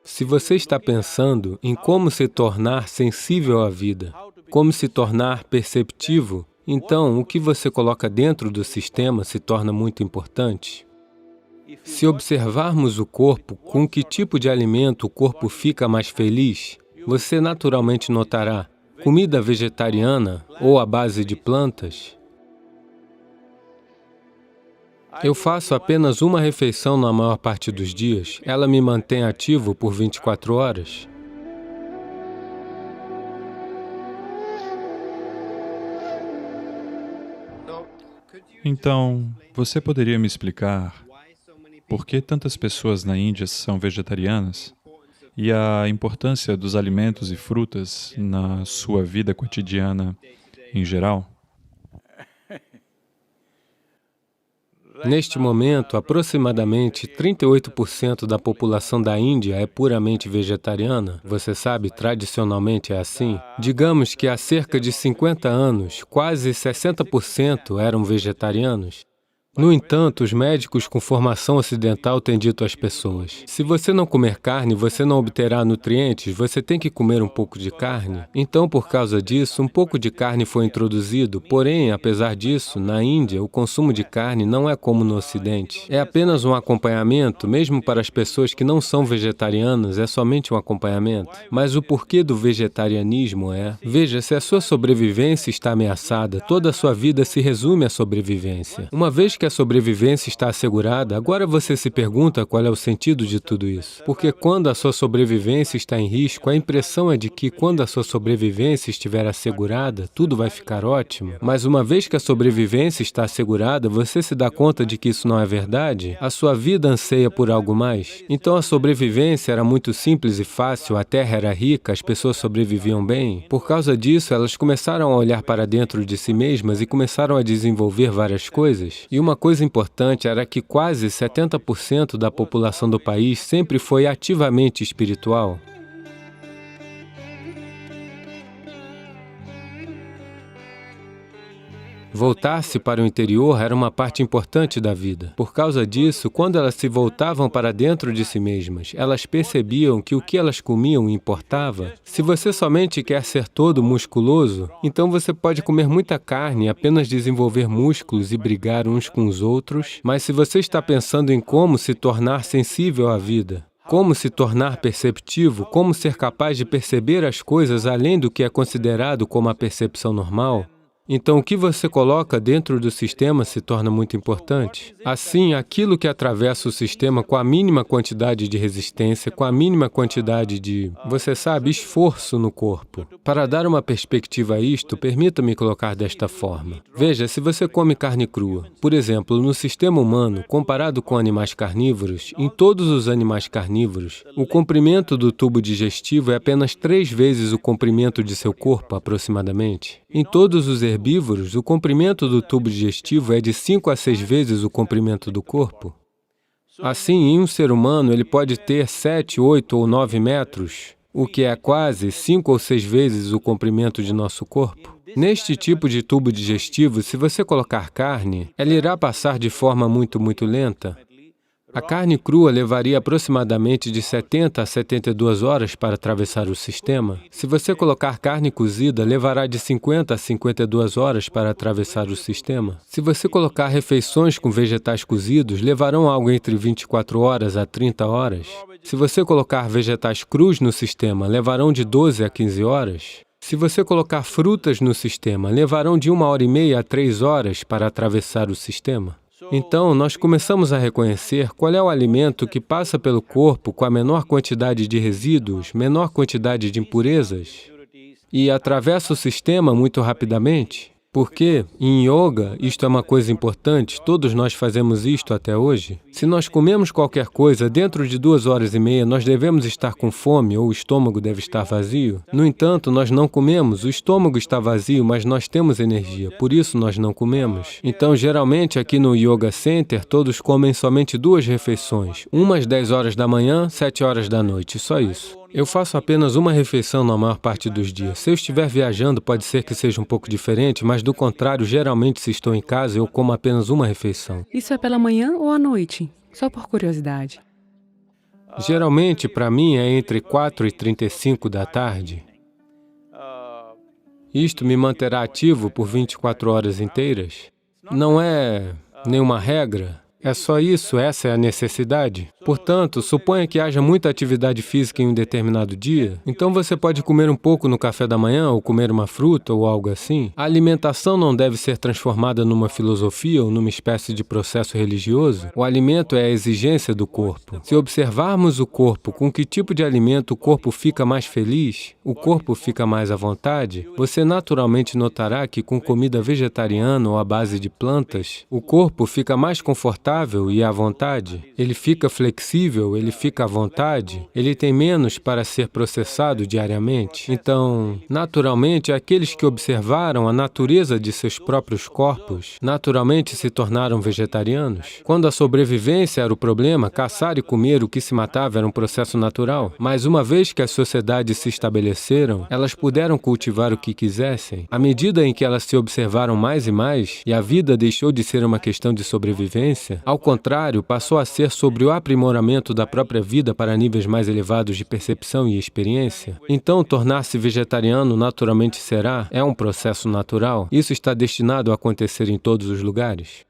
Se você está pensando em como se tornar sensível à vida, como se tornar perceptivo, então o que você coloca dentro do sistema se torna muito importante. Se observarmos o corpo, com que tipo de alimento o corpo fica mais feliz, você naturalmente notará comida vegetariana ou à base de plantas. Eu faço apenas uma refeição na maior parte dos dias. Ela me mantém ativo por 24 horas. Então, você poderia me explicar por que tantas pessoas na Índia são vegetarianas e a importância dos alimentos e frutas na sua vida cotidiana em geral? Neste momento, aproximadamente 38% da população da Índia é puramente vegetariana. Você sabe, tradicionalmente é assim. Digamos que há cerca de 50 anos, quase 60% eram vegetarianos. No entanto, os médicos com formação ocidental têm dito às pessoas, se você não comer carne, você não obterá nutrientes, você tem que comer um pouco de carne. Então, por causa disso, um pouco de carne foi introduzido, porém, apesar disso, na Índia, o consumo de carne não é como no Ocidente. É apenas um acompanhamento, mesmo para as pessoas que não são vegetarianas, é somente um acompanhamento. Mas o porquê do vegetarianismo é, veja, se a sua sobrevivência está ameaçada, toda a sua vida se resume à sobrevivência. Uma vez que a sobrevivência está assegurada, agora você se pergunta qual é o sentido de tudo isso. Porque quando a sua sobrevivência está em risco, a impressão é de que quando a sua sobrevivência estiver assegurada, tudo vai ficar ótimo. Mas uma vez que a sobrevivência está assegurada, você se dá conta de que isso não é verdade? A sua vida anseia por algo mais. Então a sobrevivência era muito simples e fácil, a terra era rica, as pessoas sobreviviam bem. Por causa disso, elas começaram a olhar para dentro de si mesmas e começaram a desenvolver várias coisas. E uma coisa importante era que quase 70% da população do país sempre foi ativamente espiritual. Voltar-se para o interior era uma parte importante da vida. Por causa disso, quando elas se voltavam para dentro de si mesmas, elas percebiam que o que elas comiam importava. Se você somente quer ser todo musculoso, então você pode comer muita carne, apenas desenvolver músculos e brigar uns com os outros. Mas se você está pensando em como se tornar sensível à vida, como se tornar perceptivo, como ser capaz de perceber as coisas além do que é considerado como a percepção normal, então, o que você coloca dentro do sistema se torna muito importante. Assim, aquilo que atravessa o sistema com a mínima quantidade de resistência, com a mínima quantidade de, você sabe, esforço no corpo. Para dar uma perspectiva a isto, permita-me colocar desta forma. Veja, se você come carne crua, por exemplo, no sistema humano, comparado com animais carnívoros, em todos os animais carnívoros, o comprimento do tubo digestivo é apenas 3 vezes o comprimento de seu corpo, aproximadamente. Em todos os herbívoros, o comprimento do tubo digestivo é de 5 a 6 vezes o comprimento do corpo. Assim, em um ser humano, ele pode ter 7, 8 ou 9 metros, o que é quase 5 ou 6 vezes o comprimento de nosso corpo. Neste tipo de tubo digestivo, se você colocar carne, ela irá passar de forma muito lenta. A carne crua levaria aproximadamente de 70 a 72 horas para atravessar o sistema. Se você colocar carne cozida, levará de 50 a 52 horas para atravessar o sistema. Se você colocar refeições com vegetais cozidos, levarão algo entre 24 horas a 30 horas. Se você colocar vegetais crus no sistema, levarão de 12 a 15 horas. Se você colocar frutas no sistema, levarão de 1h30 a 3 horas para atravessar o sistema. Então, nós começamos a reconhecer qual é o alimento que passa pelo corpo com a menor quantidade de resíduos, menor quantidade de impurezas, e atravessa o sistema muito rapidamente. Porque, em yoga, isto é uma coisa importante, todos nós fazemos isto até hoje. Se nós comemos qualquer coisa, dentro de 2h30, nós devemos estar com fome ou o estômago deve estar vazio. No entanto, nós não comemos, o estômago está vazio, mas nós temos energia, por isso nós não comemos. Então, geralmente, aqui no Yoga Center, todos comem somente 2 refeições, uma às 10 horas da manhã, 7 horas da noite, só isso. Eu faço apenas uma refeição na maior parte dos dias. Se eu estiver viajando, pode ser que seja um pouco diferente, mas do contrário, geralmente se estou em casa, eu como apenas uma refeição. Isso é pela manhã ou à noite? Só por curiosidade. Geralmente, para mim, é entre 4h35 da tarde. Isto me manterá ativo por 24 horas inteiras. Não é nenhuma regra. É só isso, essa é a necessidade. Portanto, suponha que haja muita atividade física em um determinado dia, então você pode comer um pouco no café da manhã, ou comer uma fruta, ou algo assim. A alimentação não deve ser transformada numa filosofia ou numa espécie de processo religioso. O alimento é a exigência do corpo. Se observarmos o corpo, com que tipo de alimento o corpo fica mais feliz, o corpo fica mais à vontade, você naturalmente notará que com comida vegetariana ou à base de plantas, o corpo fica mais confortável e à vontade, ele fica flexível, ele fica à vontade, ele tem menos para ser processado diariamente. Então, naturalmente, aqueles que observaram a natureza de seus próprios corpos, naturalmente se tornaram vegetarianos. Quando a sobrevivência era o problema, caçar e comer o que se matava era um processo natural. Mas uma vez que as sociedades se estabeleceram, elas puderam cultivar o que quisessem. À medida em que elas se observaram mais e mais, e a vida deixou de ser uma questão de sobrevivência, ao contrário, passou a ser sobre o aprimoramento da própria vida para níveis mais elevados de percepção e experiência. Então, tornar-se vegetariano naturalmente será, é um processo natural. Isso está destinado a acontecer em todos os lugares.